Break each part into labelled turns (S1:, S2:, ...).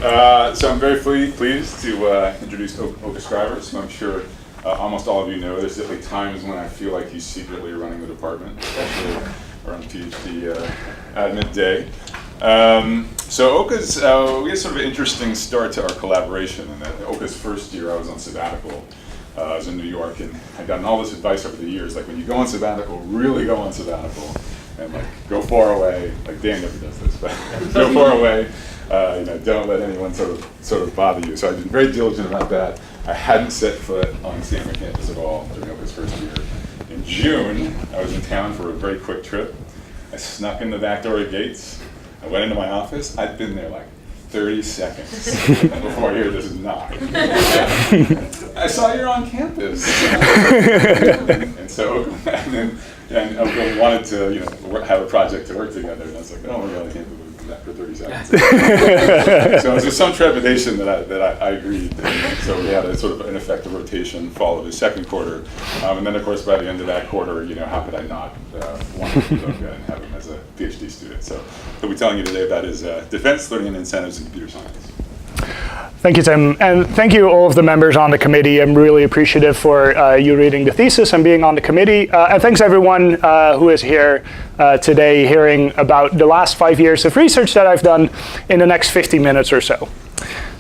S1: So I'm very pleased to introduce Okke Schrijvers, who I'm sure almost all of you know. There's definitely times when I feel like he's secretly running the department, especially around PhD at midday. So Okke's, we had sort of an interesting start to our collaboration. In that Okke's first year, I was on sabbatical. I was in New York, and I'd gotten all this advice over the years, like when you go on sabbatical, really go on sabbatical, and like go far away. Like Dan never does this, but go far away. Don't let anyone sort of bother you. So I've been very diligent about that. I hadn't set foot on Stanford campus at all during Okke's first year. In June, I was in town for a very quick trip. I snuck in the back door at Gates. I went into my office. I'd been there like 30 seconds before I hear this knock. I saw you're on campus. and so Okke wanted to have a project to work together, and I was like, oh my God, I can't believe that for 30 seconds. So it was with some trepidation that I agreed. And so we had a sort of an effective rotation fall of the second quarter, and then of course by the end of that quarter, how could I not want to meet Okke and have him as a PhD student? So he'll be telling you today about his defense, learning, and incentives in computer science.
S2: Thank you, Tim, and thank you all of the members on the committee. I'm really appreciative for you reading the thesis and being on the committee. And thanks everyone who is here today hearing about the last 5 years of research that I've done in the next 50 minutes or so.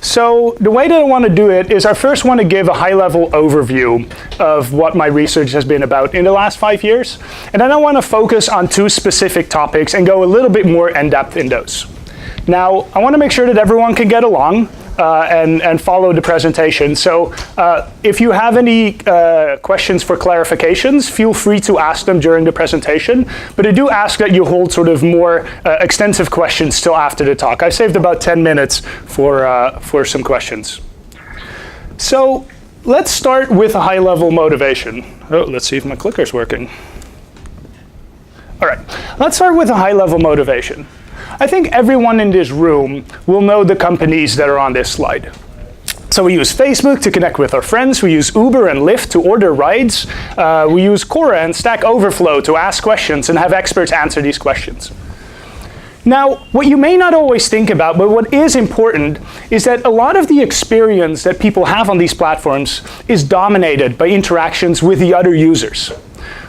S2: So the way that I want to do it is I first want to give a high-level overview of what my research has been about in the last 5 years. And then I want to focus on two specific topics and go a little bit more in-depth in those. Now, I want to make sure that everyone can get along and follow the presentation. So if you have any questions for clarifications, feel free to ask them during the presentation. But I do ask that you hold sort of more extensive questions till after the talk. I saved about 10 minutes for some questions. So let's start with a high-level motivation. Oh, let's see if my clicker's working. All right, let's start with a high-level motivation. I think everyone in this room will know the companies that are on this slide. So we use Facebook to connect with our friends. We use Uber and Lyft to order rides. We use Quora and Stack Overflow to ask questions and have experts answer these questions. Now, what you may not always think about, but what is important, is that a lot of the experience that people have on these platforms is dominated by interactions with the other users.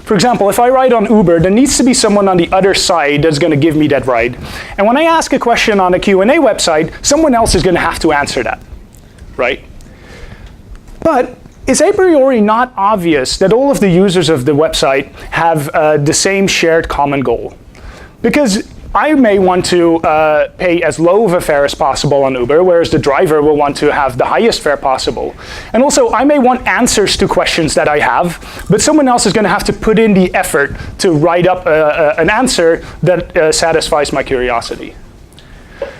S2: For example, if I ride on Uber, there needs to be someone on the other side that's going to give me that ride. And when I ask a question on a Q&A website, someone else is going to have to answer that, right? But it's a priori not obvious that all of the users of the website have the same shared common goal. Because I may want to pay as low of a fare as possible on Uber, whereas the driver will want to have the highest fare possible. And also, I may want answers to questions that I have, but someone else is going to have to put in the effort to write up an answer that satisfies my curiosity.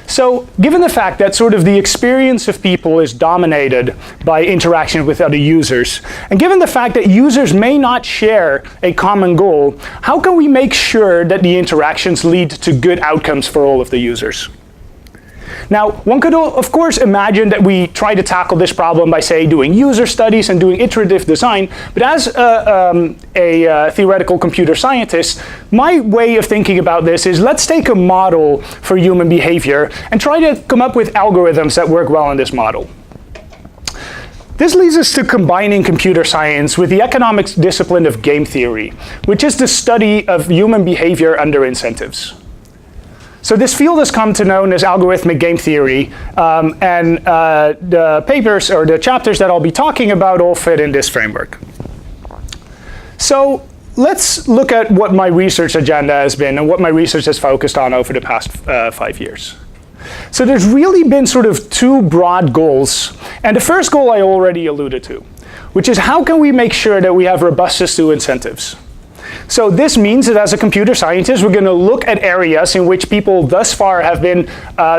S2: So given the fact that sort of the experience of people is dominated by interaction with other users, and given the fact that users may not share a common goal, how can we make sure that the interactions lead to good outcomes for all of the users? Now, one could, of course, imagine that we try to tackle this problem by, say, doing user studies and doing iterative design. But as a theoretical computer scientist, my way of thinking about this is let's take a model for human behavior and try to come up with algorithms that work well in this model. This leads us to combining computer science with the economics discipline of game theory, which is the study of human behavior under incentives. So this field has come to known as algorithmic game theory, and the papers or the chapters that I'll be talking about all fit in this framework. So let's look at what my research agenda has been and what my research has focused on over the past 5 years. So there's really been sort of two broad goals, and the first goal I already alluded to, which is how can we make sure that we have robustness to incentives? So this means that as a computer scientist, we're going to look at areas in which people thus far have been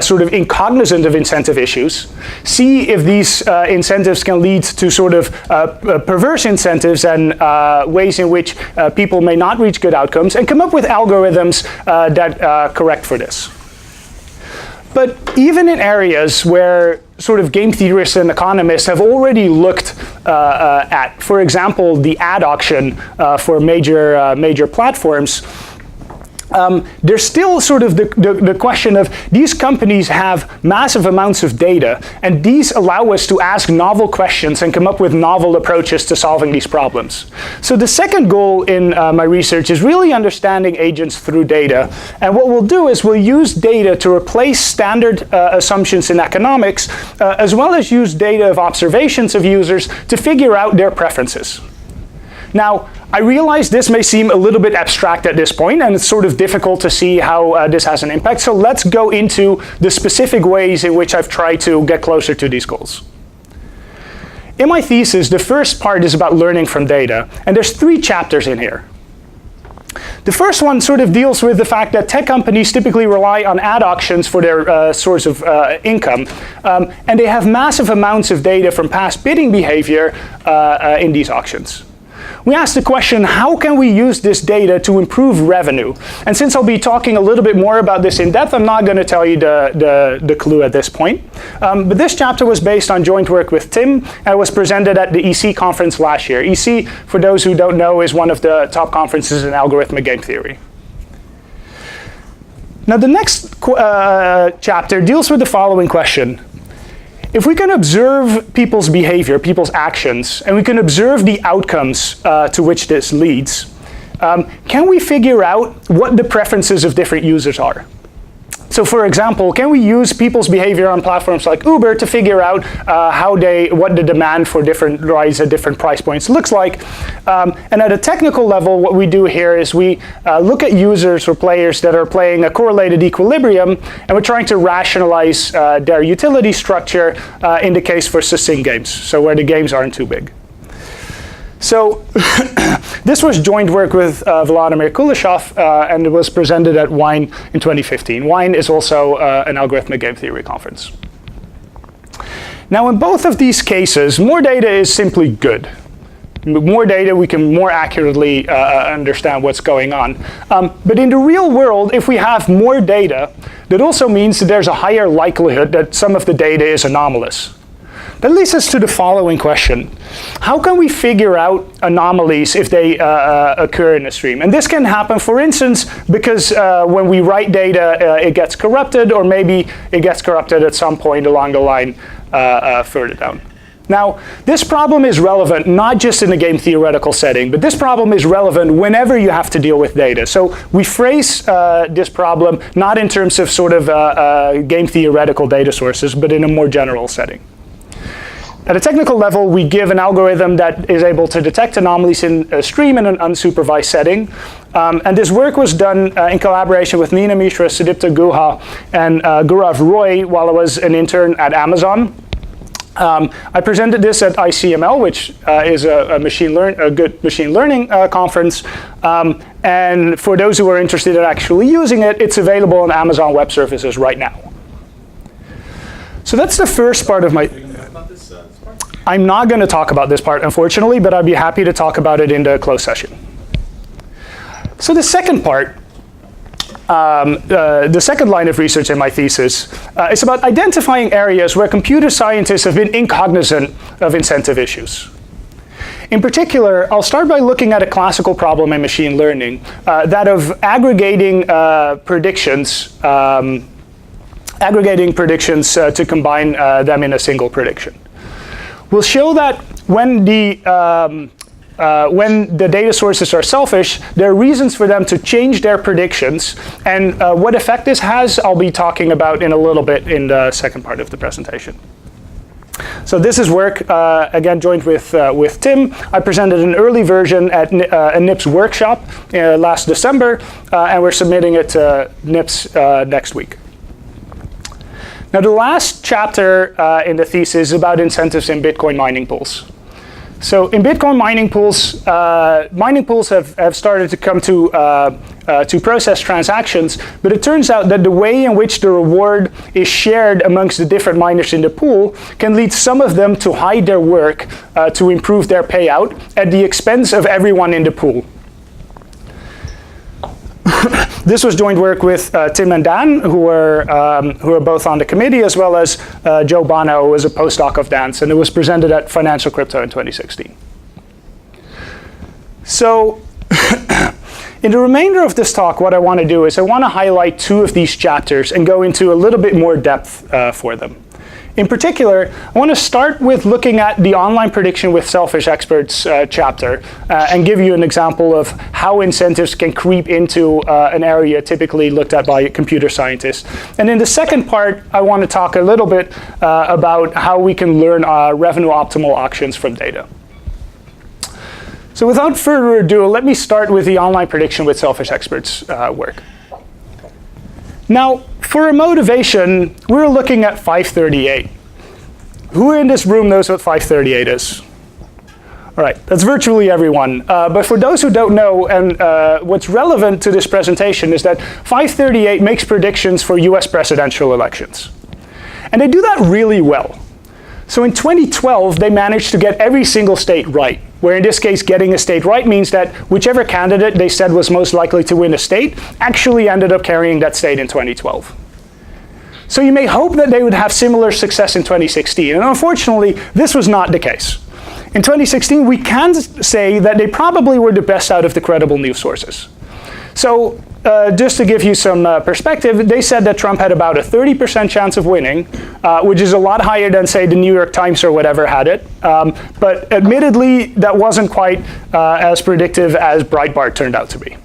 S2: sort of incognizant of incentive issues, see if these incentives can lead to sort of perverse incentives and ways in which people may not reach good outcomes, and come up with algorithms that correct for this. But even in areas where sort of game theorists and economists have already looked at, for example, the ad auction for major platforms, there's still sort of the question of these companies have massive amounts of data, and these allow us to ask novel questions and come up with novel approaches to solving these problems. So the second goal in my research is really understanding agents through data. And what we'll do is we'll use data to replace standard assumptions in economics, as well as use data of observations of users to figure out their preferences. Now, I realize this may seem a little bit abstract at this point, and it's sort of difficult to see how this has an impact. So let's go into the specific ways in which I've tried to get closer to these goals. In my thesis, the first part is about learning from data, and there's 3 chapters in here. The first one sort of deals with the fact that tech companies typically rely on ad auctions for their source of income, and they have massive amounts of data from past bidding behavior in these auctions. We asked the question, how can we use this data to improve revenue? And since I'll be talking a little bit more about this in depth, I'm not going to tell you the clue at this point. But this chapter was based on joint work with Tim, and was presented at the EC conference last year. EC, for those who don't know, is one of the top conferences in algorithmic game theory. Now, the next chapter deals with the following question. If we can observe people's behavior, people's actions, and we can observe the outcomes to which this leads, can we figure out what the preferences of different users are? So for example, can we use people's behavior on platforms like Uber to figure out what the demand for different rides at different price points looks like? And at a technical level, what we do here is we look at users or players that are playing a correlated equilibrium, and we're trying to rationalize their utility structure in the case for succinct games, so where the games aren't too big. So this was joint work with Vladimir Kuleshov, and it was presented at WINE in 2015. WINE is also an algorithmic game theory conference. Now, in both of these cases, more data is simply good. More data, we can more accurately understand what's going on. But in the real world, if we have more data, that also means that there's a higher likelihood that some of the data is anomalous. That leads us to the following question. How can we figure out anomalies if they occur in a stream? And this can happen, for instance, because when we write data, it gets corrupted, or maybe it gets corrupted at some point along the line further down. Now, this problem is relevant not just in a game theoretical setting, but this problem is relevant whenever you have to deal with data. So we phrase this problem not in terms of sort of game theoretical data sources, but in a more general setting. At a technical level, we give an algorithm that is able to detect anomalies in a stream in an unsupervised setting. And this work was done in collaboration with Nina Mishra, Sudipta Guha, and Gaurav Roy while I was an intern at Amazon. I presented this at ICML, which is a good machine learning conference. And for those who are interested in actually using it, it's available on Amazon Web Services right now. So that's the first part of my... I'm not going to talk about this part, unfortunately, but I'd be happy to talk about it in the closed session. So the second part, the second line of research in my thesis, is about identifying areas where computer scientists have been incognizant of incentive issues. In particular, I'll start by looking at a classical problem in machine learning, that of aggregating predictions to combine them in a single prediction. We'll show that when the data sources are selfish, there are reasons for them to change their predictions. And what effect this has, I'll be talking about in a little bit in the second part of the presentation. So this is work, again, joined with Tim. I presented an early version at a NIPS workshop last December, and we're submitting it to NIPS next week. Now, the last chapter in the thesis is about incentives in Bitcoin mining pools. So in Bitcoin mining pools have started to come to process transactions, but it turns out that the way in which the reward is shared amongst the different miners in the pool can lead some of them to hide their work to improve their payout at the expense of everyone in the pool. This was joint work with Tim and Dan, who are both on the committee, as well as Joe Bono, who was a postdoc of Dan's, and it was presented at Financial Crypto in 2016. So In the remainder of this talk, what I want to do is I want to highlight 2 of these chapters and go into a little bit more depth for them. In particular, I want to start with looking at the online prediction with selfish experts chapter and give you an example of how incentives can creep into an area typically looked at by computer scientists. And in the second part, I want to talk a little bit about how we can learn revenue optimal auctions from data. So without further ado, let me start with the online prediction with selfish experts work. Now, for a motivation, we're looking at 538. Who in this room knows what 538 is? All right, that's virtually everyone. But for those who don't know, and what's relevant to this presentation is that 538 makes predictions for US presidential elections. And they do that really well. So in 2012, they managed to get every single state right, where in this case, getting a state right means that whichever candidate they said was most likely to win a state actually ended up carrying that state in 2012. So you may hope that they would have similar success in 2016, and unfortunately, this was not the case. In 2016, we can say that they probably were the best out of the credible news sources. So just to give you some perspective, they said that Trump had about a 30% chance of winning, which is a lot higher than, say, the New York Times or whatever had it. But admittedly, that wasn't quite as predictive as Breitbart turned out to be.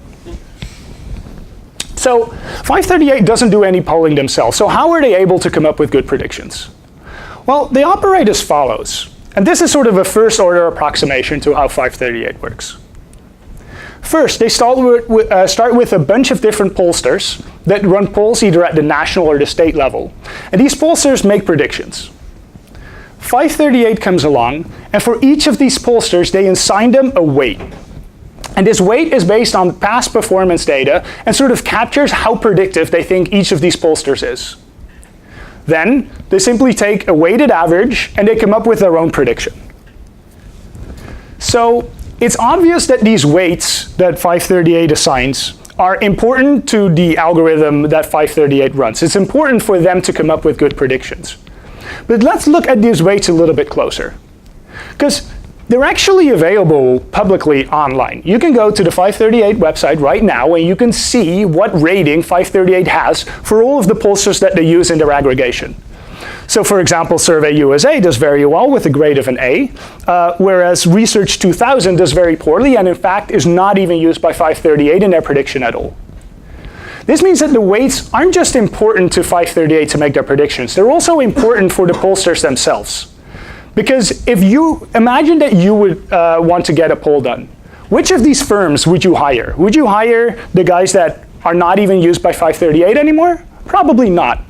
S2: So 538 doesn't do any polling themselves. So how are they able to come up with good predictions? Well, they operate as follows. And this is sort of a first-order approximation to how 538 works. First, they start with a bunch of different pollsters that run polls either at the national or the state level. And these pollsters make predictions. 538 comes along, and for each of these pollsters, they assign them a weight. And this weight is based on past performance data and sort of captures how predictive they think each of these pollsters is. Then, they simply take a weighted average, and they come up with their own prediction. So it's obvious that these weights that 538 assigns are important to the algorithm that 538 runs. It's important for them to come up with good predictions. But let's look at these weights a little bit closer, because they're actually available publicly online. You can go to the 538 website right now, and you can see what rating 538 has for all of the pollsters that they use in their aggregation. So for example, Survey USA does very well with a grade of an A, whereas Research 2000 does very poorly, and in fact is not even used by 538 in their prediction at all. This means that the weights aren't just important to 538 to make their predictions, they're also important for the pollsters themselves. Because if you imagine that you would want to get a poll done, which of these firms would you hire? Would you hire the guys that are not even used by 538 anymore? Probably not.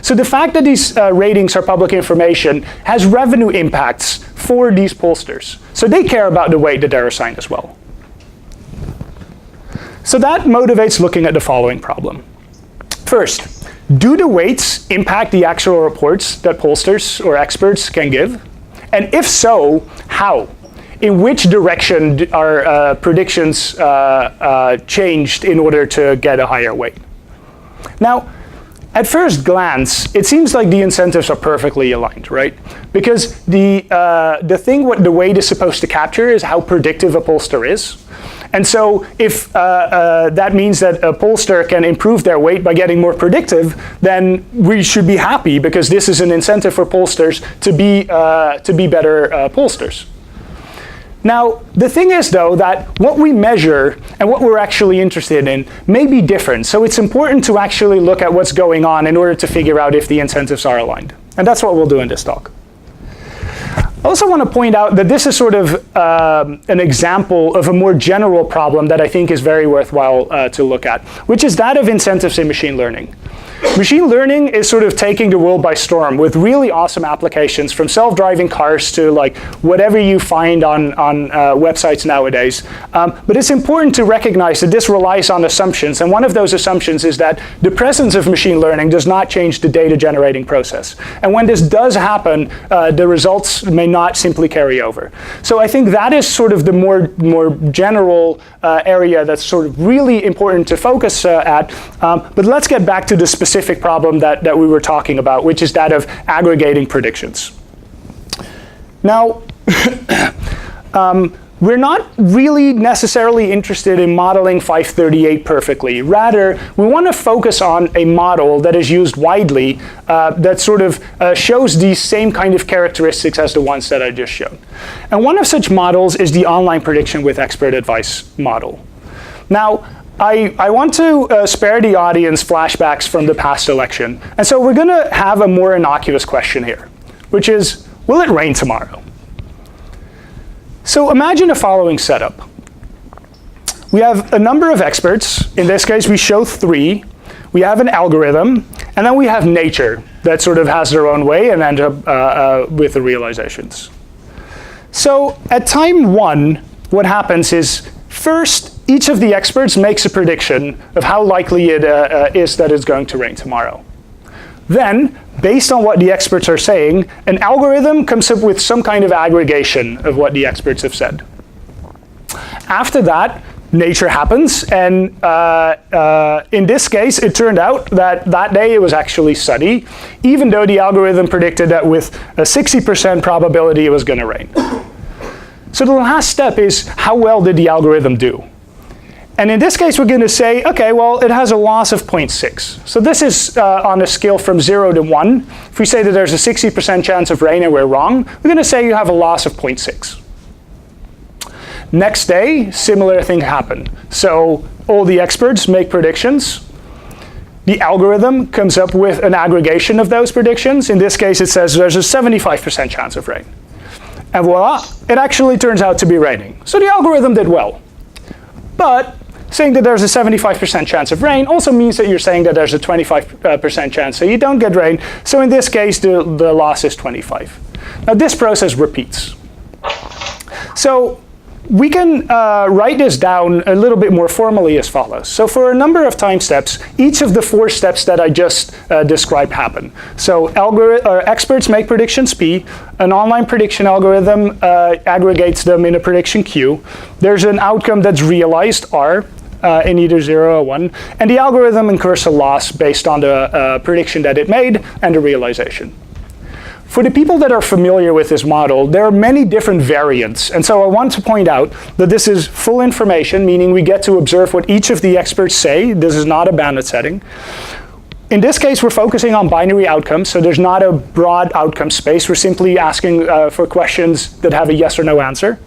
S2: So the fact that these ratings are public information has revenue impacts for these pollsters. So they care about the weight that they're assigned as well. So that motivates looking at the following problem. First, do the weights impact the actual reports that pollsters or experts can give? And if so, how? In which direction are predictions changed in order to get a higher weight? Now, at first glance, it seems like the incentives are perfectly aligned, right? Because the thing what the weight is supposed to capture is how predictive a pollster is. And so if that means that a pollster can improve their weight by getting more predictive, then we should be happy because this is an incentive for pollsters to be better pollsters. Now, the thing is, though, that what we measure and what we're actually interested in may be different. So it's important to actually look at what's going on in order to figure out if the incentives are aligned. And that's what we'll do in this talk. I also want to point out that this is sort of an example of a more general problem that I think is very worthwhile to look at, which is that of incentives in machine learning. Machine learning is sort of taking the world by storm with really awesome applications, from self-driving cars to like whatever you find on websites nowadays. But it's important to recognize that this relies on assumptions, and one of those assumptions is that the presence of machine learning does not change the data generating process. And when this does happen, the results may not simply carry over. So I think that is sort of the more general area that's sort of really important to focus at. But let's get back to the specific problem that we were talking about, which is that of aggregating predictions. Now, we're not really necessarily interested in modeling 538 perfectly. Rather, we want to focus on a model that is used widely that sort of shows these same kind of characteristics as the ones that I just showed. And one of such models is the online prediction with expert advice model. Now, I want to spare the audience flashbacks from the past election. And so we're going to have a more innocuous question here, which is, will it rain tomorrow? So imagine the following setup. We have a number of experts. In this case, we show 3. We have an algorithm, and then we have nature that sort of has their own way and ends up with the realizations. So at time 1, what happens is, first, each of the experts makes a prediction of how likely it is that it's going to rain tomorrow. Then, based on what the experts are saying, an algorithm comes up with some kind of aggregation of what the experts have said. After that, nature happens, and in this case, it turned out that that day it was actually sunny, even though the algorithm predicted that with a 60% probability it was going to rain. So the last step is, how well did the algorithm do? And in this case, we're going to say, OK, well, it has a loss of 0.6. So this is on a scale from 0 to 1. If we say that there's a 60% chance of rain and we're wrong, we're going to say you have a loss of 0.6. Next day, similar thing happened. So all the experts make predictions. The algorithm comes up with an aggregation of those predictions. In this case, it says there's a 75% chance of rain. And voila, it actually turns out to be raining. So the algorithm did well. But saying that there's a 75% chance of rain also means that you're saying that there's a 25% chance, so you don't get rain. So in this case, the loss is 25. Now this process repeats. So we can write this down a little bit more formally as follows. So for a number of time steps, each of the 4 steps that I just described happen. So experts make predictions P. An online prediction algorithm aggregates them in a prediction Q. There's an outcome that's realized, R, in either 0 or 1. And the algorithm incurs a loss based on the prediction that it made and the realization. For the people that are familiar with this model, there are many different variants. And so I want to point out that this is full information, meaning we get to observe what each of the experts say. This is not a bandit setting. In this case, we're focusing on binary outcomes, so there's not a broad outcome space. We're simply asking for questions that have a yes or no answer.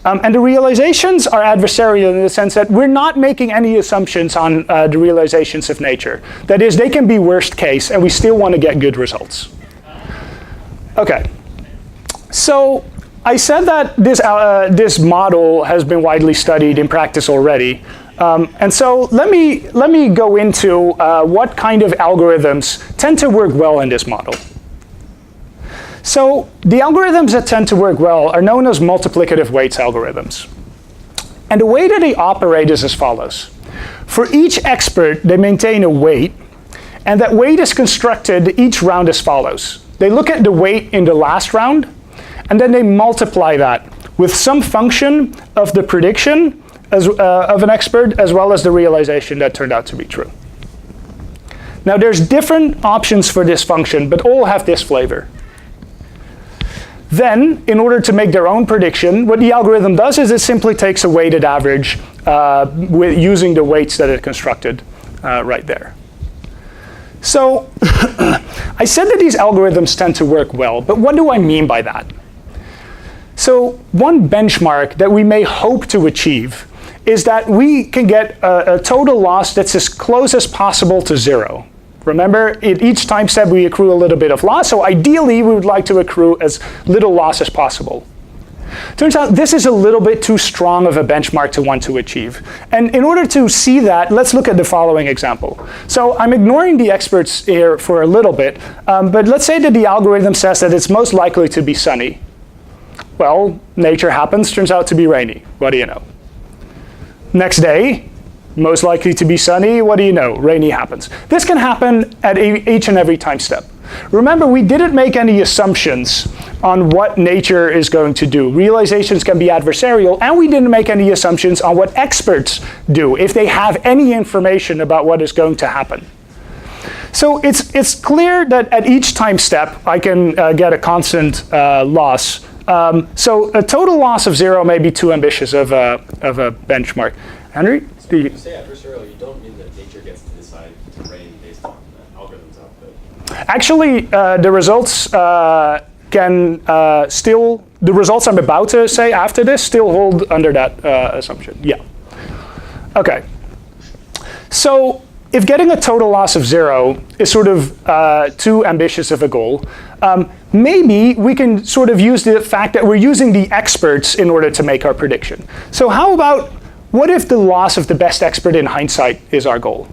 S2: And the realizations are adversarial in the sense that we're not making any assumptions on the realizations of nature. That is, they can be worst case, and we still want to get good results. OK, so I said that this model has been widely studied in practice already. And so let me go into what kind of algorithms tend to work well in this model. So the algorithms that tend to work well are known as multiplicative weights algorithms. And the way that they operate is as follows. For each expert, they maintain a weight. And that weight is constructed each round as follows. They look at the weight in the last round, and then they multiply that with some function of the prediction of an expert, as well as the realization that turned out to be true. Now, there's different options for this function, but all have this flavor. Then, in order to make their own prediction, what the algorithm does is it simply takes a weighted average using the weights that it constructed right there. So I said that these algorithms tend to work well, but what do I mean by that? So one benchmark that we may hope to achieve is that we can get a total loss that's as close as possible to 0. Remember, at each time step we accrue a little bit of loss, so ideally we would like to accrue as little loss as possible. Turns out this is a little bit too strong of a benchmark to want to achieve. And in order to see that, let's look at the following example. So I'm ignoring the experts here for a little bit, but let's say that the algorithm says that it's most likely to be sunny. Well, nature happens, turns out to be rainy. What do you know? Next day, most likely to be sunny. What do you know? Rainy happens. This can happen at each and every time step. Remember, we didn't make any assumptions on what nature is going to do. Realizations can be adversarial, and we didn't make any assumptions on what experts do, if they have any information about what is going to happen. So it's clear that at each time step, I can get a constant loss So a total loss of 0 may be too ambitious of a benchmark. Henry?
S3: So you say adversarial, you don't mean that nature gets to decide terrain based on the algorithm's output.
S2: Actually, the results the results I'm about to say after this still hold under that assumption. Yeah. Okay. So if getting a total loss of 0 is sort of too ambitious of a goal, maybe we can sort of use the fact that we're using the experts in order to make our prediction. So how about, what if the loss of the best expert in hindsight is our goal?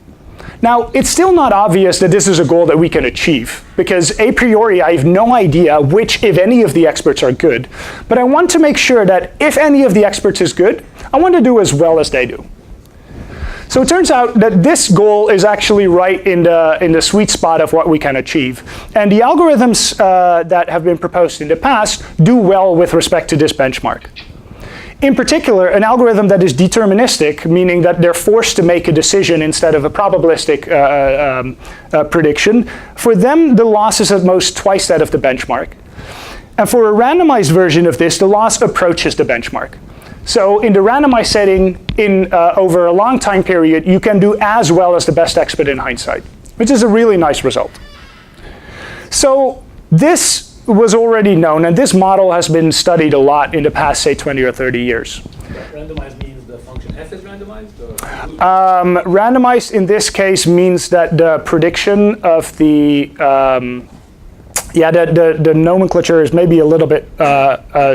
S2: Now, it's still not obvious that this is a goal that we can achieve, because a priori I have no idea which, if any, of the experts are good. But I want to make sure that if any of the experts is good, I want to do as well as they do. So it turns out that this goal is actually right in the sweet spot of what we can achieve. And the algorithms that have been proposed in the past do well with respect to this benchmark. In particular, an algorithm that is deterministic, meaning that they're forced to make a decision instead of a probabilistic prediction, for them the loss is at most twice that of the benchmark. And for a randomized version of this, the loss approaches the benchmark. So in the randomized setting, over a long time period, you can do as well as the best expert in hindsight, which is a really nice result. So this was already known, and this model has been studied a lot in the past, say, 20 or 30 years.
S3: Randomized means the function f is randomized? Or?
S2: Randomized in this case means that the prediction of the, the nomenclature is maybe a little bit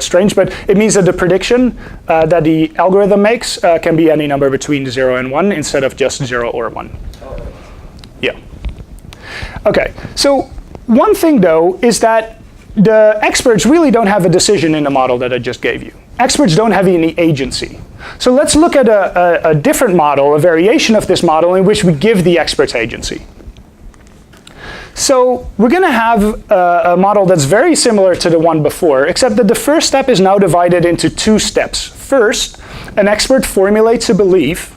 S2: strange, but it means that the prediction that the algorithm makes can be any number between 0 and 1 instead of just 0 or 1.
S3: Oh.
S2: Yeah. Okay, so one thing though is that the experts really don't have a decision in the model that I just gave you. Experts don't have any agency. So let's look at a different model, a variation of this model in which we give the experts agency. So we're going to have a model that's very similar to the one before, except that the first step is now divided into two steps. First, an expert formulates a belief,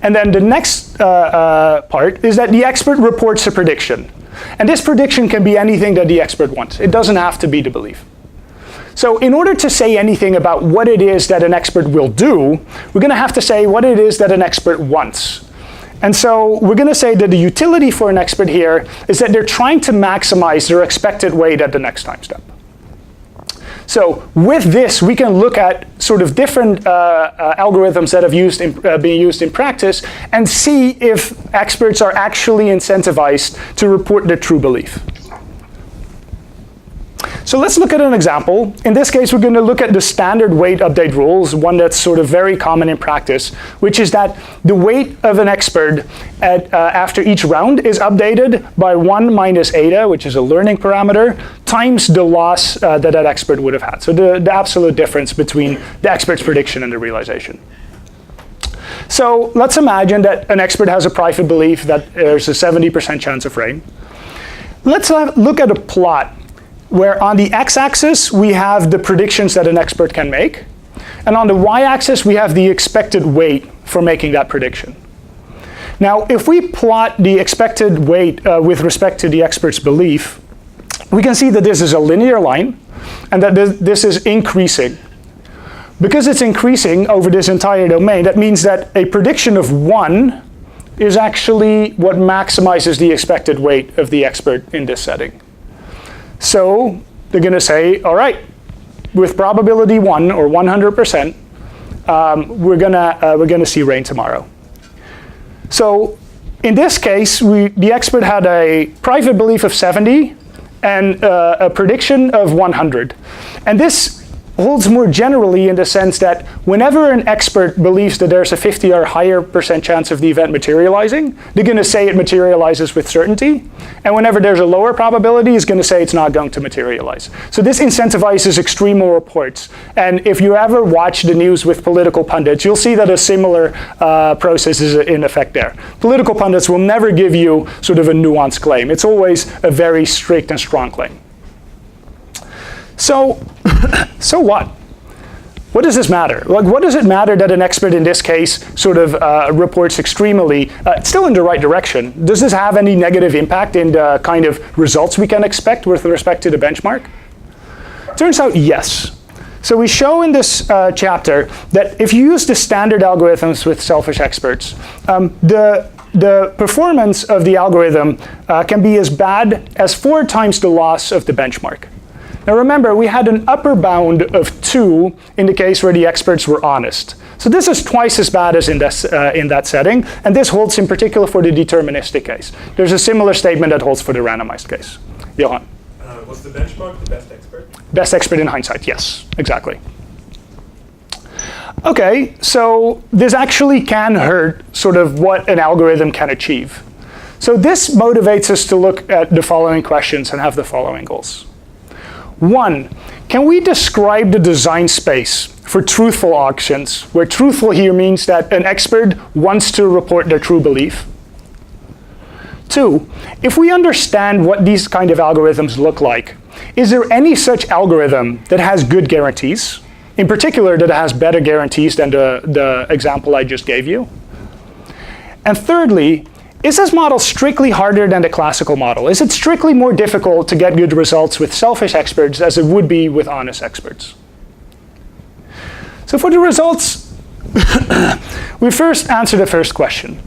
S2: and then the next part is that the expert reports a prediction. And this prediction can be anything that the expert wants. It doesn't have to be the belief. So in order to say anything about what it is that an expert will do, we're going to have to say what it is that an expert wants. And so we're going to say that the utility for an expert here is that they're trying to maximize their expected weight at the next time step. So with this, we can look at sort of different algorithms that have been used in practice and see if experts are actually incentivized to report their true belief. So let's look at an example. In this case, we're going to look at the standard weight update rules, one that's sort of very common in practice, which is that the weight of an expert after each round is updated by 1 minus eta, which is a learning parameter, times the loss that expert would have had. So the absolute difference between the expert's prediction and the realization. So let's imagine that an expert has a private belief that there's a 70% chance of rain. Let's look at a plot where on the x-axis we have the predictions that an expert can make, and on the y-axis we have the expected weight for making that prediction. Now, if we plot the expected weight with respect to the expert's belief, we can see that this is a linear line, and that this is increasing. Because it's increasing over this entire domain, that means that a prediction of 1 is actually what maximizes the expected weight of the expert in this setting. So they're going to say, all right, with probability 1 or 100%, we're gonna see rain tomorrow. So in this case, the expert had a private belief of 70 and a prediction of 100. And this holds more generally in the sense that whenever an expert believes that there's a 50 or higher % chance of the event materializing, they're going to say it materializes with certainty. And whenever there's a lower probability, it's going to say it's not going to materialize. So this incentivizes extremal reports. And if you ever watch the news with political pundits, you'll see that a similar process is in effect there. Political pundits will never give you sort of a nuanced claim. It's always a very strict and strong claim. So what? What does this matter? Like, what does it matter that an expert in this case sort of reports extremely, still in the right direction? Does this have any negative impact in the kind of results we can expect with respect to the benchmark? Turns out yes. So we show in this chapter that if you use the standard algorithms with selfish experts, the performance of the algorithm can be as bad as 4 times the loss of the benchmark. Now remember, we had an upper bound of 2 in the case where the experts were honest. So this is twice as bad as in that setting, and this holds in particular for the deterministic case. There's a similar statement that holds for the randomized case. Johan?
S3: Was the benchmark the best expert?
S2: Best expert in hindsight, yes, exactly. Okay, so this actually can hurt sort of what an algorithm can achieve. So this motivates us to look at the following questions and have the following goals. 1, can we describe the design space for truthful auctions, where truthful here means that an expert wants to report their true belief? 2, if we understand what these kind of algorithms look like, is there any such algorithm that has good guarantees? In particular, that it has better guarantees than the example I just gave you? And thirdly, is this model strictly harder than the classical model? Is it strictly more difficult to get good results with selfish experts as it would be with honest experts? So for the results, we first answer the first question.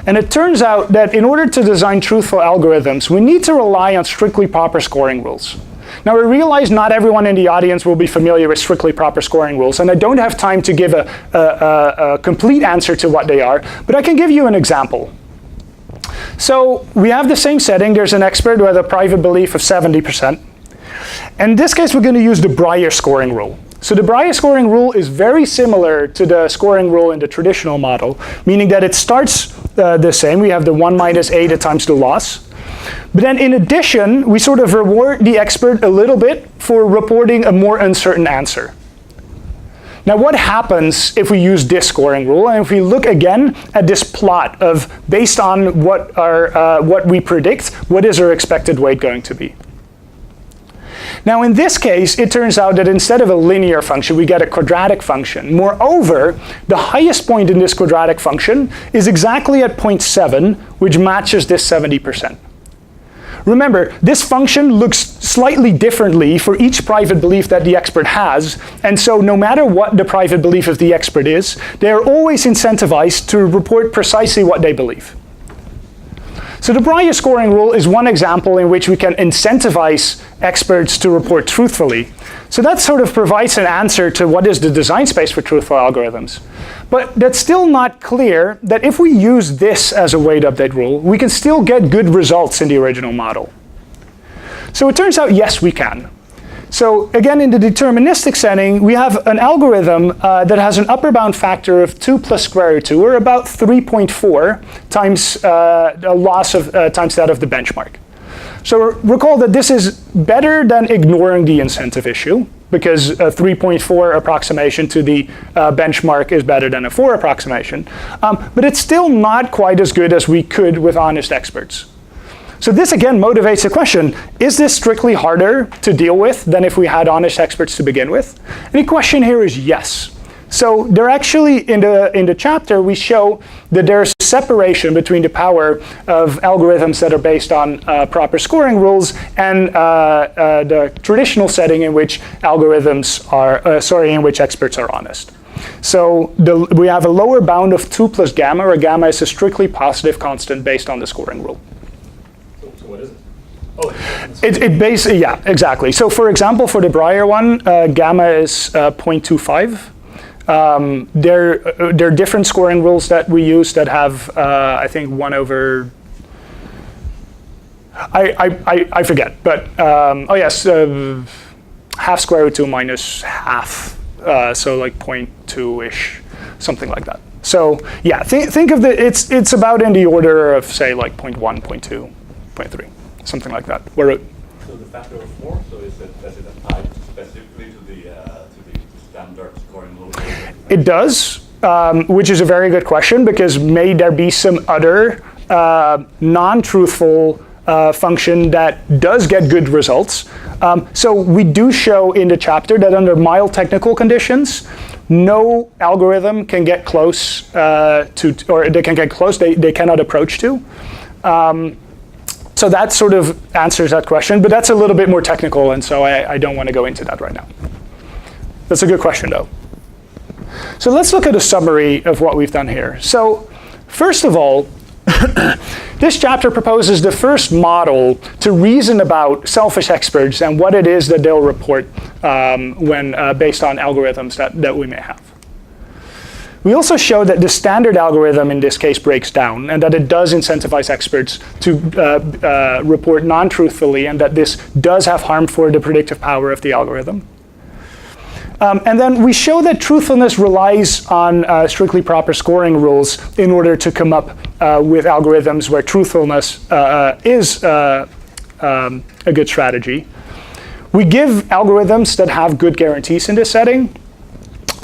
S2: And it turns out that in order to design truthful algorithms, we need to rely on strictly proper scoring rules. Now, I realize not everyone in the audience will be familiar with strictly proper scoring rules, and I don't have time to give a complete answer to what they are, but I can give you an example. So we have the same setting. There's an expert with a private belief of 70%. In this case, we're going to use the Breyer scoring rule. So the Breyer scoring rule is very similar to the scoring rule in the traditional model, meaning that it starts the same. We have the 1 minus a times the loss. But then in addition, we sort of reward the expert a little bit for reporting a more uncertain answer. Now what happens if we use this scoring rule, and if we look again at this plot of based on what we predict, what is our expected weight going to be? Now in this case, it turns out that instead of a linear function, we get a quadratic function. Moreover, the highest point in this quadratic function is exactly at 0.7, which matches this 70%. Remember, this function looks slightly differently for each private belief that the expert has, and so no matter what the private belief of the expert is, they are always incentivized to report precisely what they believe. So the Breyer scoring rule is one example in which we can incentivize experts to report truthfully. So that sort of provides an answer to what is the design space for truthful algorithms. But that's still not clear that if we use this as a weight update rule, we can still get good results in the original model. So it turns out, yes, we can. So again, in the deterministic setting, we have an algorithm that has an upper bound factor of 2 plus square root 2, or about 3.4 times the loss of times that of the benchmark. So recall that this is better than ignoring the incentive issue, because a 3.4 approximation to the benchmark is better than a 4 approximation. But it's still not quite as good as we could with honest experts. So this again motivates the question, is this strictly harder to deal with than if we had honest experts to begin with? And the question here is yes. So they're actually, in the chapter, we show that there's a separation between the power of algorithms that are based on proper scoring rules and the traditional setting in which algorithms are, in which experts are honest. So we have a lower bound of 2 plus gamma, where gamma is a strictly positive constant based on the scoring rule.
S3: What is it? Oh,
S2: it basically, yeah, exactly. So for example, for the Breyer one, gamma is 0.25. There are different scoring rules that we use that have, I think, 1 over, I forget, but, oh yes, half square root 2 minus half, so like 0.2-ish, something like that. So yeah, think of it's about in the order of, say, like 0.1, 0.2. 0.3, something like that.
S3: So the factor of 4, so does it apply specifically to the standard scoring rule?
S2: It does, which is a very good question, because may there be some other non-truthful function that does get good results. So we do show in the chapter that under mild technical conditions, no algorithm can get close or they can get close, they cannot approach to. So that sort of answers that question, but that's a little bit more technical, and so I don't want to go into that right now. That's a good question, though. So let's look at a summary of what we've done here. So first of all, this chapter proposes the first model to reason about selfish experts and what it is that they'll report when based on algorithms that we may have. We also show that the standard algorithm in this case breaks down and that it does incentivize experts to report non-truthfully, and that this does have harm for the predictive power of the algorithm. And then we show that truthfulness relies on strictly proper scoring rules in order to come up with algorithms where truthfulness is a good strategy. We give algorithms that have good guarantees in this setting,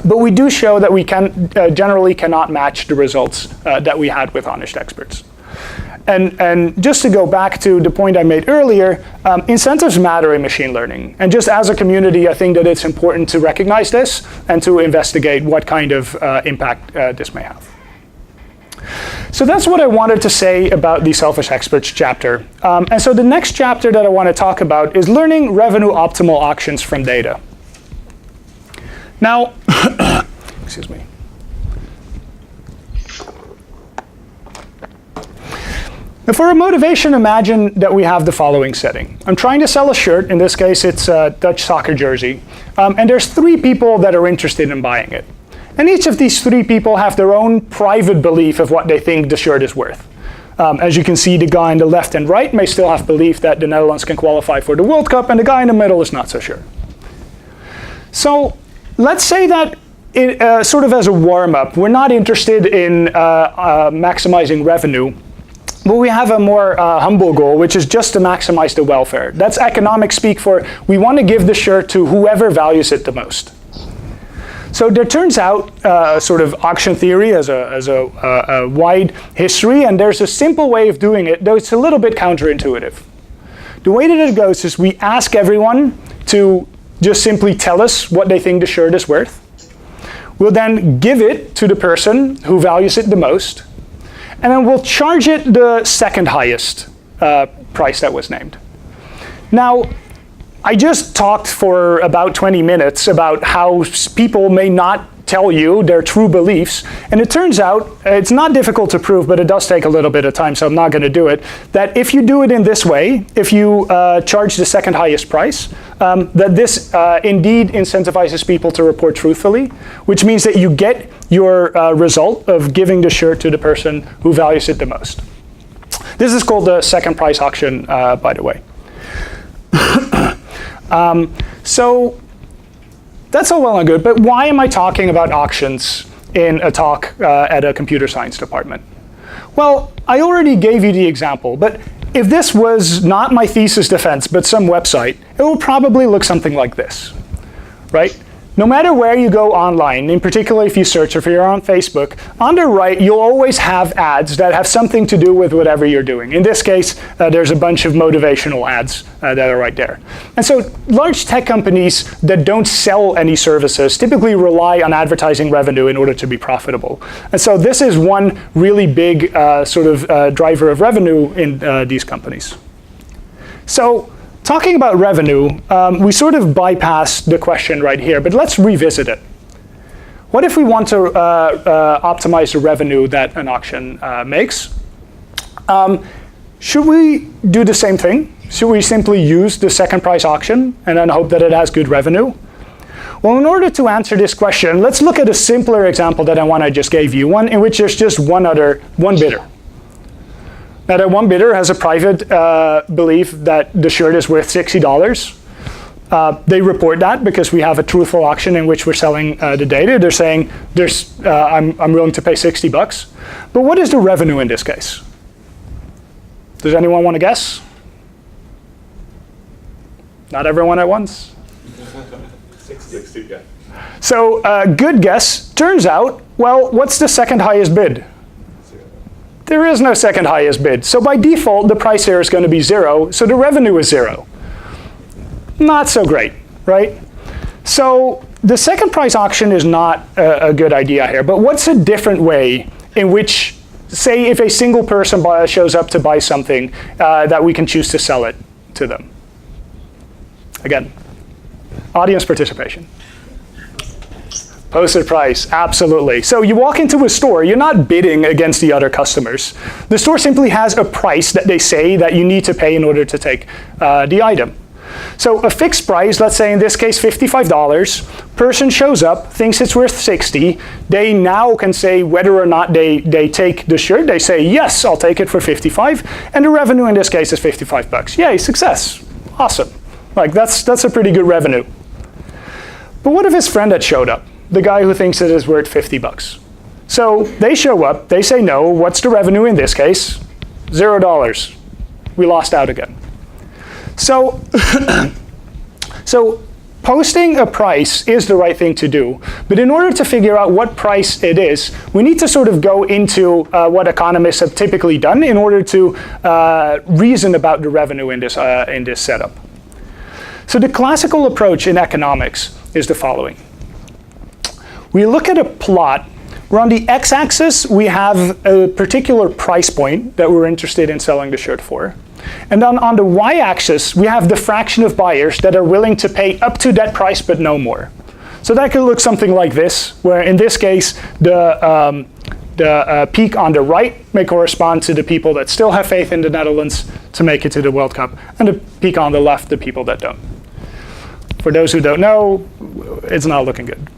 S2: but we do show that we generally cannot match the results that we had with honest experts. And just to go back to the point I made earlier, incentives matter in machine learning. And just as a community, I think that it's important to recognize this and to investigate what kind of impact this may have. So that's what I wanted to say about the selfish experts chapter. And so the next chapter that I want to talk about is learning revenue optimal auctions from data. Now, excuse me. Now for a motivation, imagine that we have the following setting. I'm trying to sell a shirt. In this case, it's a Dutch soccer jersey. And there's 3 people that are interested in buying it. And each of these 3 people have their own private belief of what they think the shirt is worth. As you can see, the guy on the left and right may still have belief that the Netherlands can qualify for the World Cup, and the guy in the middle is not so sure. So let's say that sort of as a warm-up, we're not interested in maximizing revenue, but we have a more humble goal, which is just to maximize the welfare. That's economic speak for we want to give the shirt to whoever values it the most. So there turns out sort of auction theory as a wide history, and there's a simple way of doing it, though it's a little bit counterintuitive. The way that it goes is we ask everyone to just simply tell us what they think the shirt is worth. We'll then give it to the person who values it the most, and then we'll charge it the second highest price that was named. Now, I just talked for about 20 minutes about how people may not tell you their true beliefs, and it turns out, it's not difficult to prove, but it does take a little bit of time, so I'm not going to do it, that if you do it in this way, if you charge the second highest price, that this indeed incentivizes people to report truthfully, which means that you get your result of giving the shirt to the person who values it the most. This is called the second price auction, by the way. So that's all well and good, but why am I talking about auctions in a talk at a computer science department? Well, I already gave you the example, but if this was not my thesis defense, but some website, it will probably look something like this, right? No matter where you go online, in particular if you search or if you're on Facebook, on the right you'll always have ads that have something to do with whatever you're doing. In this case, there's a bunch of motivational ads that are right there. And so large tech companies that don't sell any services typically rely on advertising revenue in order to be profitable. And so this is one really big sort of driver of revenue in these companies. So talking about revenue, we sort of bypassed the question right here, but let's revisit it. What if we want to optimize the revenue that an auction makes? Should we do the same thing? Should we simply use the second price auction and then hope that it has good revenue? Well, in order to answer this question, let's look at a simpler example than the one I just gave you, one in which there's just one bidder. Now, that one bidder has a private belief that the shirt is worth $60. They report that because we have a truthful auction in which we're selling the data. They're saying, I'm willing to pay 60 bucks. But what is the revenue in this case? Does anyone want to guess? Not everyone at once?
S3: 60, yeah.
S2: So good guess. Turns out, well, what's the second highest bid? There is no second highest bid. So by default, the price here is going to be 0, so the revenue is 0. Not so great, right? So the second price auction is not a good idea here, but what's a different way in which, say if a single person shows up to buy something, that we can choose to sell it to them? Again, audience participation. Posted price, absolutely. So you walk into a store, you're not bidding against the other customers. The store simply has a price that they say that you need to pay in order to take the item. So a fixed price, let's say in this case $55, person shows up, thinks it's worth 60, they now can say whether or not they take the shirt. They say, yes, I'll take it for 55, and the revenue in this case is 55 bucks. Yay, success, awesome. Like that's a pretty good revenue. But what if his friend had showed up? The guy who thinks it is worth 50 bucks. So they show up, they say no, what's the revenue in this case? $0. We lost out again. So, so posting a price is the right thing to do, but in order to figure out what price it is, we need to sort of go into what economists have typically done in order to reason about the revenue in this setup. So the classical approach in economics is the following. We look at a plot where on the x-axis we have a particular price point that we're interested in selling the shirt for. And then on the y-axis we have the fraction of buyers that are willing to pay up to that price but no more. So that could look something like this, where in this case the peak on the right may correspond to the people that still have faith in the Netherlands to make it to the World Cup, and the peak on the left, the people that don't. For those who don't know, it's not looking good.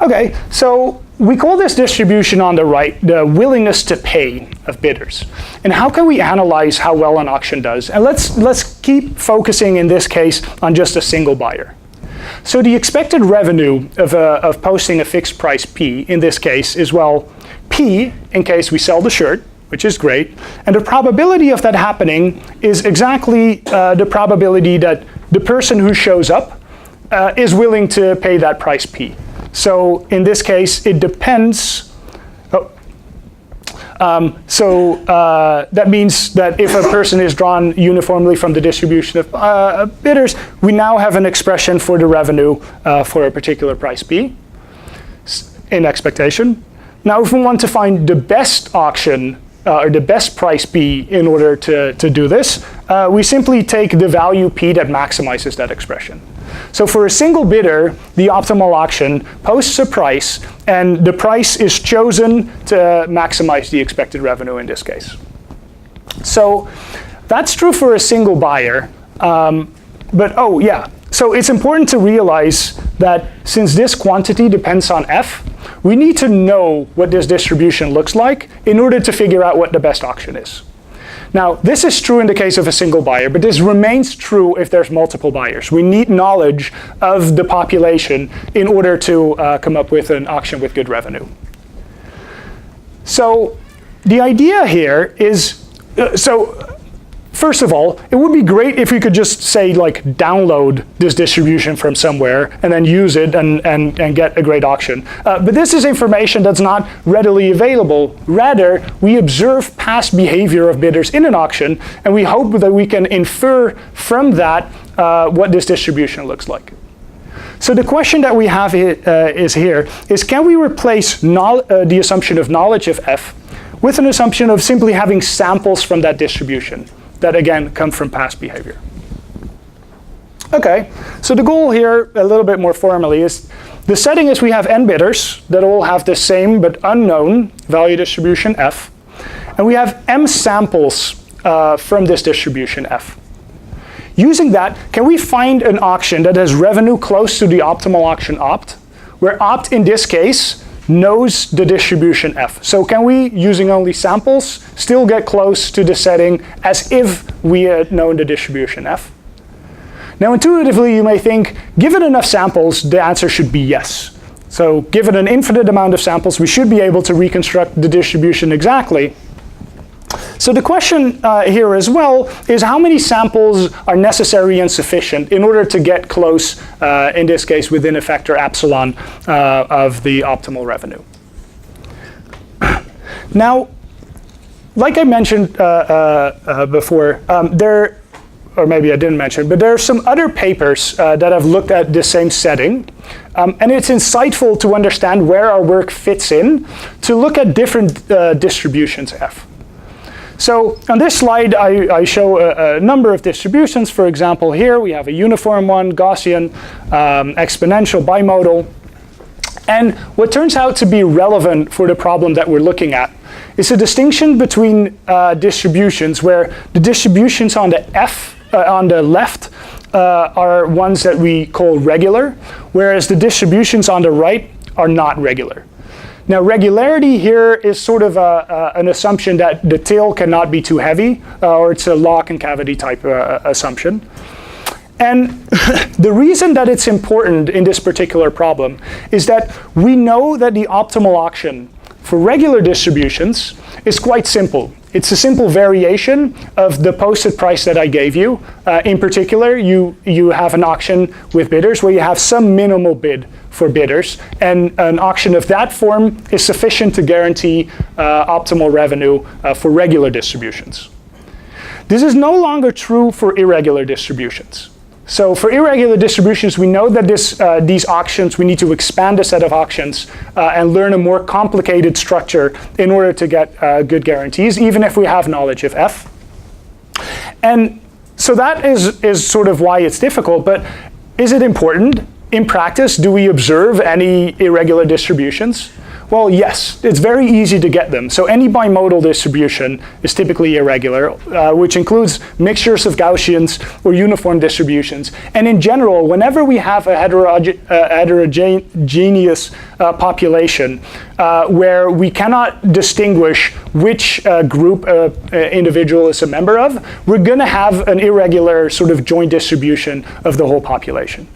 S2: Okay, so we call this distribution on the right the willingness to pay of bidders. And how can we analyze how well an auction does? And let's keep focusing in this case on just a single buyer. So the expected revenue of posting a fixed price P in this case is, well, P in case we sell the shirt, which is great. And the probability of that happening is exactly the probability that the person who shows up is willing to pay that price P. So in this case, it depends. That means that if a person is drawn uniformly from the distribution of bidders, we now have an expression for the revenue for a particular price P in expectation. Now, if we want to find the best auction or the best price P in order to do this, we simply take the value P that maximizes that expression. So for a single bidder, the optimal auction posts a price, and the price is chosen to maximize the expected revenue in this case. So that's true for a single buyer. So it's important to realize that since this quantity depends on F, we need to know what this distribution looks like in order to figure out what the best auction is. Now, this is true in the case of a single buyer, but this remains true if there's multiple buyers. We need knowledge of the population in order to come up with an auction with good revenue. So the idea here is, first of all, it would be great if we could just say, like, download this distribution from somewhere and then use it and get a great auction. But this is information that's not readily available. Rather, we observe past behavior of bidders in an auction, and we hope that we can infer from that what this distribution looks like. So the question that we have is can we replace the assumption of knowledge of F with an assumption of simply having samples from that distribution that, again, come from past behavior? Okay, so the goal here, a little bit more formally, is the setting is we have n bidders that all have the same but unknown value distribution F, and we have m samples from this distribution F. Using that, can we find an auction that has revenue close to the optimal auction opt, where opt in this case knows the distribution F? So can we, using only samples, still get close to the setting as if we had known the distribution F? Now, intuitively, you may think, given enough samples, the answer should be yes. So given an infinite amount of samples, we should be able to reconstruct the distribution exactly. So the question here as well is how many samples are necessary and sufficient in order to get close, in this case, within a factor epsilon of the optimal revenue. Now, like I mentioned before, or maybe I didn't mention, but there are some other papers that have looked at the same setting. And it's insightful to understand where our work fits in to look at different distributions F. So on this slide, I show a number of distributions. For example, here we have a uniform one, Gaussian, exponential, bimodal. And what turns out to be relevant for the problem that we're looking at is a distinction between distributions where the distributions on the left are ones that we call regular, whereas the distributions on the right are not regular. Now, regularity here is sort of an assumption that the tail cannot be too heavy, or it's a lock and cavity type assumption. And the reason that it's important in this particular problem is that we know that the optimal auction for regular distributions is quite simple. It's a simple variation of the posted price that I gave you. In particular, you have an auction with bidders where you have some minimal bid for bidders, and an auction of that form is sufficient to guarantee optimal revenue for regular distributions. This is no longer true for irregular distributions. So for irregular distributions, we know that these auctions, we need to expand the set of auctions and learn a more complicated structure in order to get good guarantees, even if we have knowledge of F. And so that is sort of why it's difficult, but is it important? In practice, do we observe any irregular distributions? Well, yes, it's very easy to get them. So any bimodal distribution is typically irregular, which includes mixtures of Gaussians or uniform distributions. And in general, whenever we have a heterogeneous population where we cannot distinguish which group individual is a member of, we're going to have an irregular sort of joint distribution of the whole population.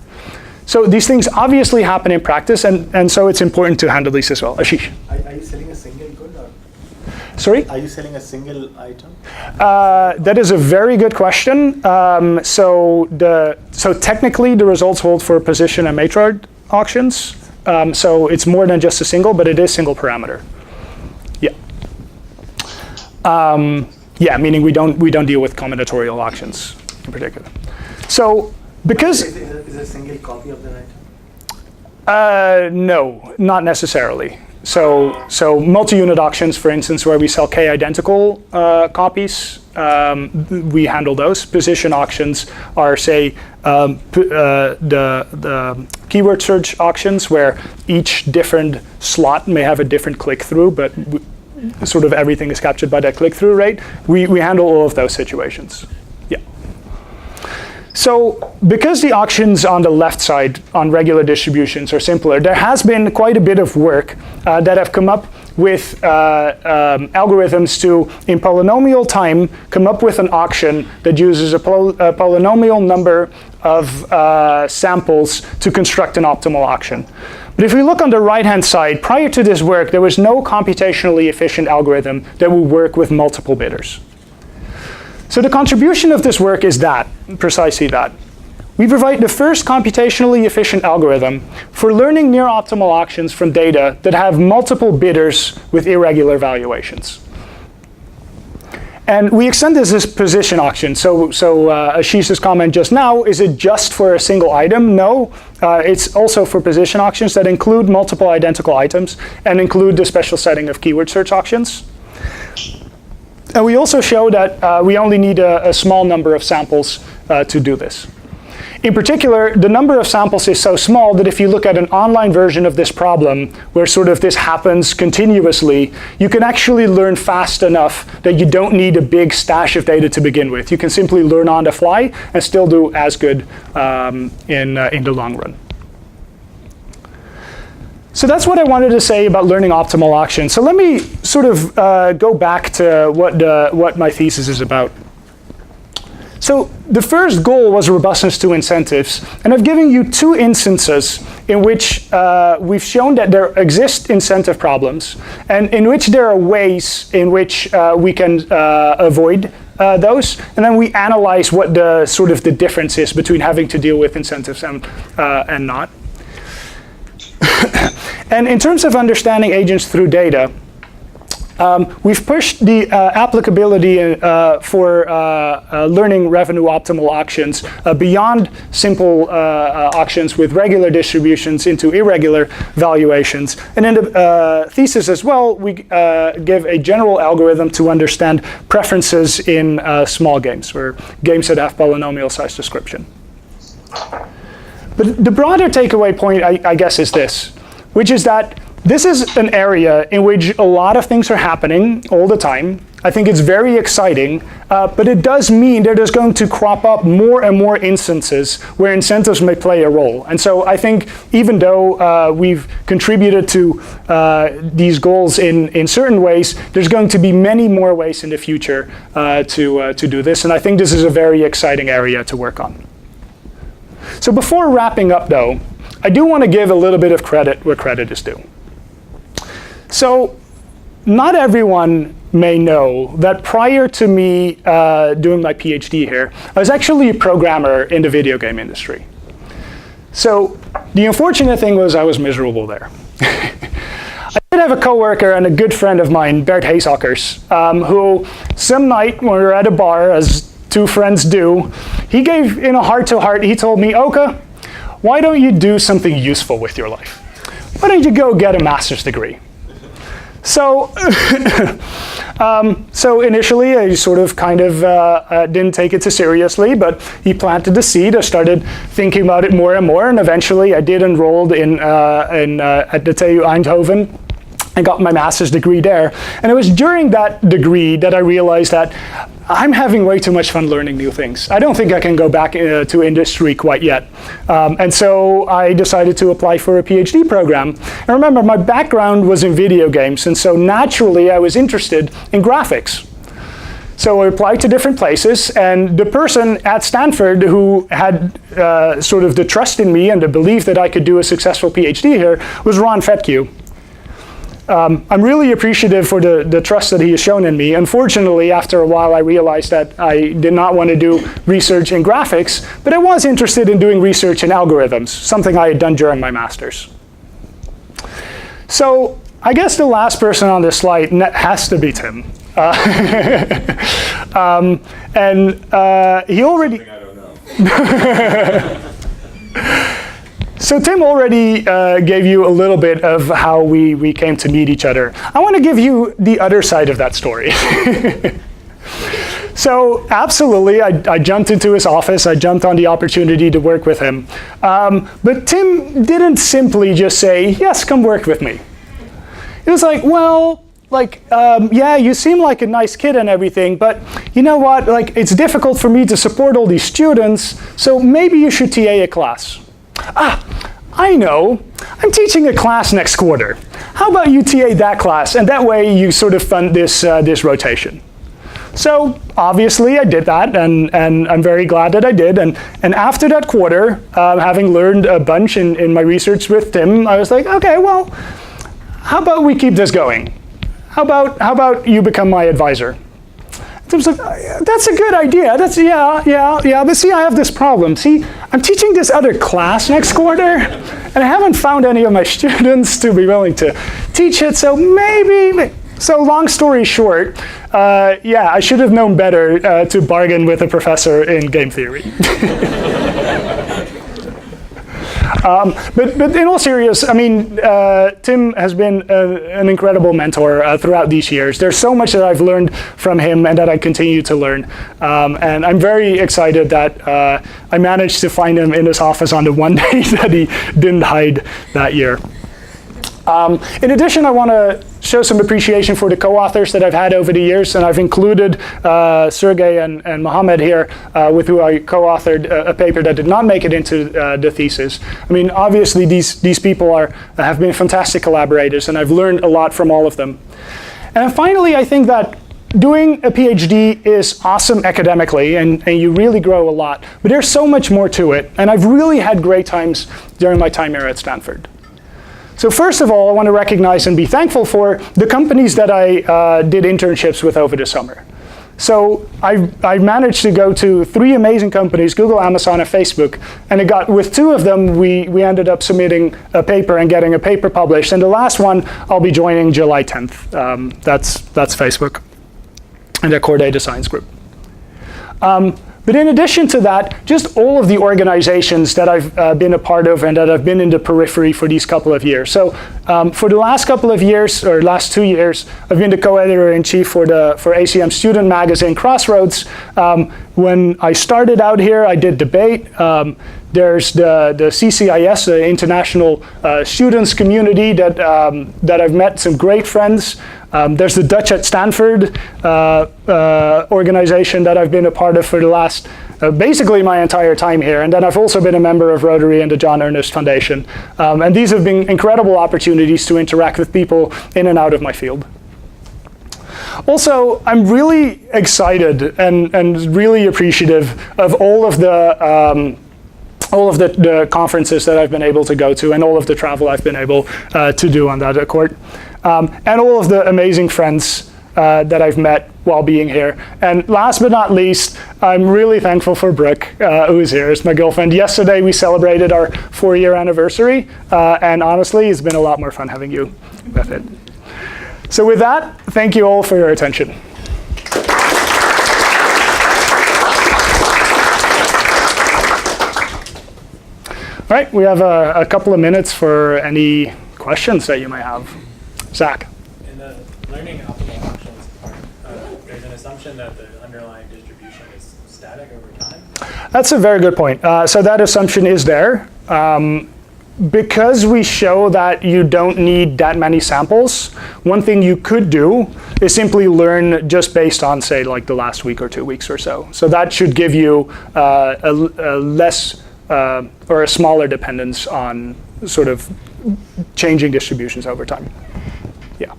S2: So these things obviously happen in practice, and so it's important to handle these as well. Ashish?
S4: Are you selling a single good or?
S2: Sorry?
S4: Are you selling a single item?
S2: That is a very good question. So technically the results hold for position and matrix auctions. So it's more than just a single, but it is single parameter. Yeah. Yeah, meaning we don't deal with combinatorial auctions in particular. So because
S4: Is it a single copy of the item?
S2: no, not necessarily. So multi-unit auctions, for instance, where we sell k identical copies, we handle those. Position auctions are, say, the keyword search auctions, where each different slot may have a different click-through, but sort of everything is captured by that click-through rate. We handle all of those situations. Yeah. So because the auctions on the left side on regular distributions are simpler, there has been quite a bit of work that have come up with algorithms to, in polynomial time, come up with an auction that uses a polynomial number of samples to construct an optimal auction. But if we look on the right-hand side, prior to this work, there was no computationally efficient algorithm that would work with multiple bidders. So the contribution of this work is that, precisely that. We provide the first computationally efficient algorithm for learning near-optimal auctions from data that have multiple bidders with irregular valuations. And we extend this as position auction. So Ashish's comment just now, is it just for a single item? No, it's also for position auctions that include multiple identical items and include the special setting of keyword search auctions. And we also show that we only need a small number of samples to do this. In particular, the number of samples is so small that if you look at an online version of this problem, where sort of this happens continuously, you can actually learn fast enough that you don't need a big stash of data to begin with. You can simply learn on the fly and still do as good in the long run. So that's what I wanted to say about learning optimal auctions. So let me sort of go back to what my thesis is about. So the first goal was robustness to incentives. And I've given you two instances in which we've shown that there exist incentive problems and in which there are ways in which we can avoid those. And then we analyze what the sort of the difference is between having to deal with incentives and not. And in terms of understanding agents through data, We've pushed the applicability for learning revenue optimal auctions beyond simple auctions with regular distributions into irregular valuations. And in the thesis as well, we give a general algorithm to understand preferences in small games, or games that have polynomial size description. But the broader takeaway point, I guess, is this, which is that this is an area in which a lot of things are happening all the time. I think it's very exciting, but it does mean that there's going to crop up more and more instances where incentives may play a role. And so I think even though we've contributed to these goals in certain ways, there's going to be many more ways in the future to do this. And I think this is a very exciting area to work on. So before wrapping up, though, I do want to give a little bit of credit where credit is due. So not everyone may know that prior to me doing my PhD here, I was actually a programmer in the video game industry. So the unfortunate thing was I was miserable there. I did have a coworker and a good friend of mine, Bert Heesakkers, who some night when we were at a bar, as two friends do, he gave in a heart-to-heart, he told me, Okke, why don't you do something useful with your life? Why don't you go get a master's degree? So, so initially I sort of kind of didn't take it too seriously, but he planted the seed. I started thinking about it more and more, and eventually I did enroll at the TU Eindhoven. I got my master's degree there. And it was during that degree that I realized that I'm having way too much fun learning new things. I don't think I can go back to industry quite yet. And so I decided to apply for a PhD program. And remember, my background was in video games, and so naturally I was interested in graphics. So I applied to different places, and the person at Stanford who had sort of the trust in me and the belief that I could do a successful PhD here was Ron Fetke. I'm really appreciative for the trust that he has shown in me. Unfortunately, after a while, I realized that I did not want to do research in graphics, but I was interested in doing research in algorithms, something I had done during my master's. So I guess the last person on this slide has to be Tim. He already...
S1: I don't know.
S2: So Tim already gave you a little bit of how we came to meet each other. I want to give you the other side of that story. So absolutely, I jumped into his office. I jumped on the opportunity to work with him. But Tim didn't simply just say, yes, come work with me. It was like, well, yeah, you seem like a nice kid and everything, but you know what? Like, it's difficult for me to support all these students, so maybe you should TA a class. Ah, I know. I'm teaching a class next quarter. How about you TA that class, and that way you sort of fund this rotation. So obviously I did that, and I'm very glad that I did. And after that quarter, having learned a bunch in my research with Tim, I was like, okay, well, how about we keep this going? How about you become my advisor? Tim's like, that's a good idea. That's yeah. But see, I have this problem. See, I'm teaching this other class next quarter, and I haven't found any of my students to be willing to teach it. So maybe. So long story short, yeah, I should have known better to bargain with a professor in game theory. But in all seriousness, I mean, Tim has been an incredible mentor throughout these years. There's so much that I've learned from him and that I continue to learn. And I'm very excited that I managed to find him in his office on the one day that he didn't hide that year. In addition, I want to show some appreciation for the co-authors that I've had over the years, and I've included Sergey and Mohammed here, with who I co-authored a paper that did not make it into the thesis. I mean, obviously these people have been fantastic collaborators, and I've learned a lot from all of them. And finally, I think that doing a PhD is awesome academically, and you really grow a lot, but there's so much more to it, and I've really had great times during my time here at Stanford. So first of all, I want to recognize and be thankful for the companies that I did internships with over the summer. So I've managed to go to 3 amazing companies, Google, Amazon, and Facebook, and with 2 of them, we ended up submitting a paper and getting a paper published. And the last one, I'll be joining July 10th. That's Facebook and their Core Data Science group. But in addition to that, just all of the organizations that I've been a part of and that I've been in the periphery for these couple of years. So for the last couple of years, or last 2 years, I've been the co-editor-in-chief for ACM student magazine Crossroads. When I started out here, I did debate. There's the CCIS, the International Students Community that I've met some great friends. There's the Dutch at Stanford organization that I've been a part of for the last, basically my entire time here. And then I've also been a member of Rotary and the John Ernest Foundation. And these have been incredible opportunities to interact with people in and out of my field. Also, I'm really excited and really appreciative of all of the conferences that I've been able to go to and all of the travel I've been able to do on that accord. And all of the amazing friends that I've met while being here. And last but not least, I'm really thankful for Brooke, who's here. It's my girlfriend. Yesterday, we celebrated our 4-year anniversary. And honestly, it's been a lot more fun having you with it. So with that, thank you all for your attention. All right, we have a couple of minutes for any questions that you might have. Zach.
S5: In the learning optimal options part, there's an assumption that the underlying distribution is static over time.
S2: That's a very good point. So that assumption is there. Because we show that you don't need that many samples, one thing you could do is simply learn just based on, say, like the last week or 2 weeks or so. So that should give you a less or a smaller dependence on sort of changing distributions over time. Yeah.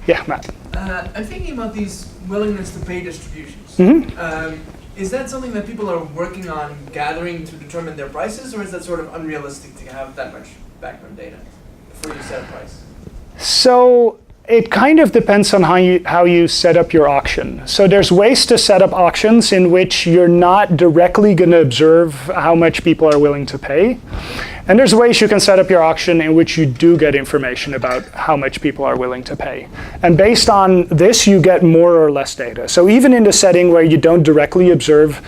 S2: Yeah, Matt.
S6: I'm thinking about these willingness to pay distributions.
S2: Mm-hmm.
S6: Is that something that people are working on gathering to determine their prices, or is that sort of unrealistic to have that much background data before you set a price?
S2: So it kind of depends on how you set up your auction. So there's ways to set up auctions in which you're not directly going to observe how much people are willing to pay. And there's ways you can set up your auction in which you do get information about how much people are willing to pay. And based on this, you get more or less data. So even in the setting where you don't directly observe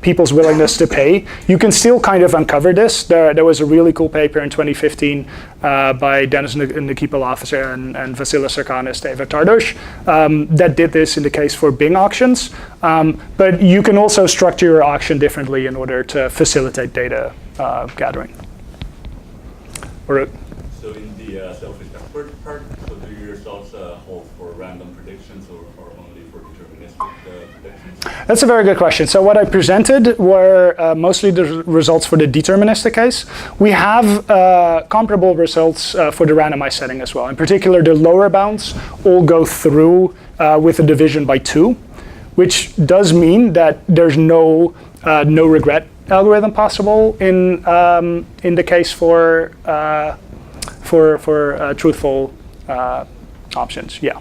S2: people's willingness to pay, you can still kind of uncover this. There was a really cool paper in 2015 by Dennis Nikipolov and Vasilis Sarkanis, David Tardosh, that did this in the case for Bing auctions. But you can also structure your auction differently in order to facilitate data gathering.
S3: So in the self-respect part, so do your results hold for random predictions or only for deterministic predictions?
S2: That's a very good question. So what I presented were mostly the results for the deterministic case. We have comparable results for the randomized setting as well. In particular, the lower bounds all go through with a division by 2, which does mean that there's no regret algorithm possible in the case for truthful options. Yeah.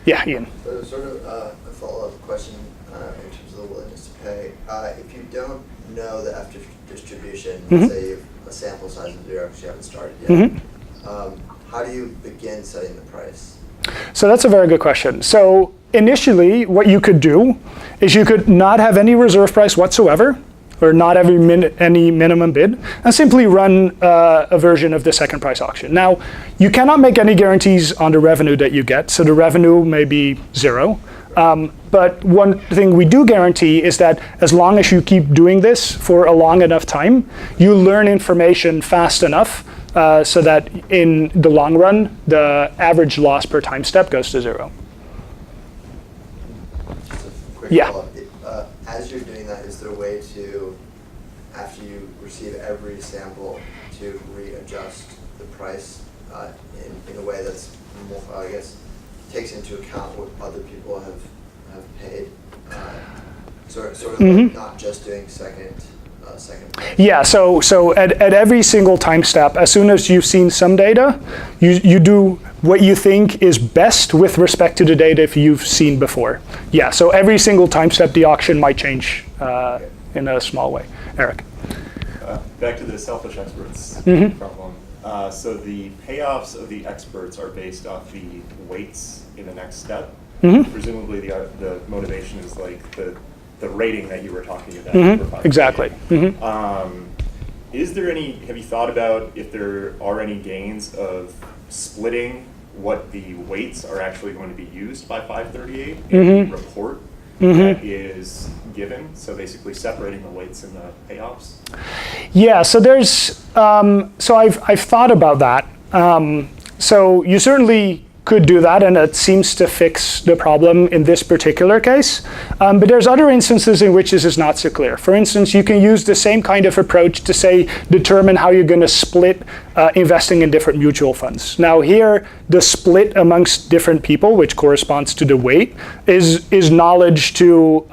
S2: Yeah, Ian.
S7: So sort of a follow-up question in terms of the willingness to pay. If you don't know the after distribution, let's say you have a sample size of 0 because you haven't started yet, how do you begin setting the price?
S2: So that's a very good question. So initially, what you could do is you could not have any reserve price whatsoever, or not have any minimum bid, and simply run a version of the second price auction. Now, you cannot make any guarantees on the revenue that you get, so the revenue may be 0. But one thing we do guarantee is that as long as you keep doing this for a long enough time, you learn information fast enough so that in the long run, the average loss per time step goes to 0.
S7: Just a quick follow-up. As you're doing that, is there a way to, after you receive every sample, to readjust the price in a way that's more, I guess, takes into account what other people have paid? Sort of like not just doing second second price?
S2: Yeah, so at every single time step, as soon as you've seen some data, you do what you think is best with respect to the data if you've seen before. Yeah, so every single time step, the auction might change in a small way. Eric.
S8: Back to the selfish experts problem. So the payoffs of the experts are based off the weights in the next step. Presumably the motivation is like the rating that you were talking about.
S2: Exactly.
S8: Is there any, have you thought about if there are any gains of splitting what the weights are actually going to be used by 538 in the report that is given? So basically separating the weights and the payoffs?
S2: Yeah, so there's, so I've thought about that. So you certainly could do that, and it seems to fix the problem in this particular case. But there's other instances in which this is not so clear. For instance, you can use the same kind of approach to, say, determine how you're going to split investing in different mutual funds. Now here, the split amongst different people, which corresponds to the weight, is knowledge to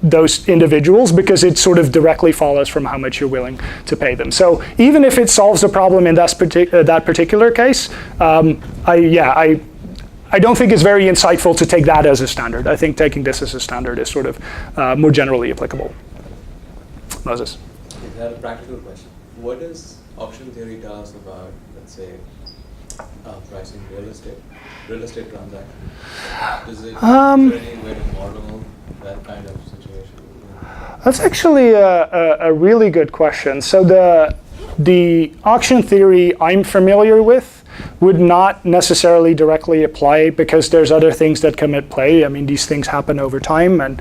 S2: those individuals, because it sort of directly follows from how much you're willing to pay them. So even if it solves the problem in that particular case, I don't think it's very insightful to take that as a standard. I think taking this as a standard is sort of more generally applicable. Moses.
S9: I have a practical question. What does auction theory tell us about, let's say, pricing real estate transactions? Is there any way to model that kind of situation?
S2: That's actually a really good question. So the auction theory I'm familiar with would not necessarily directly apply, because there's other things that come at play. I mean, these things happen over time, and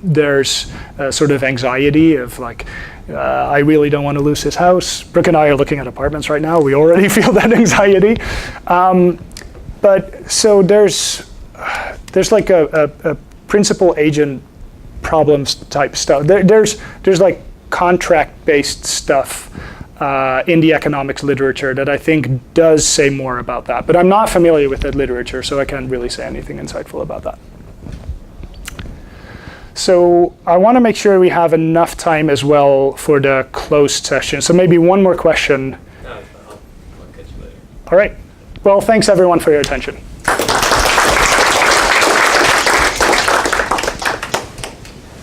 S2: there's a sort of anxiety of like, I really don't want to lose this house. Brooke and I are looking at apartments right now. We already feel that anxiety. But so there's like a principal agent problems type stuff. There's like contract-based stuff in the economics literature that I think does say more about that. But I'm not familiar with that literature, so I can't really say anything insightful about that. So I want to make sure we have enough time as well for the closed session. So maybe one more question.
S5: No, I'll catch you later.
S2: All right. Well, thanks everyone for your attention.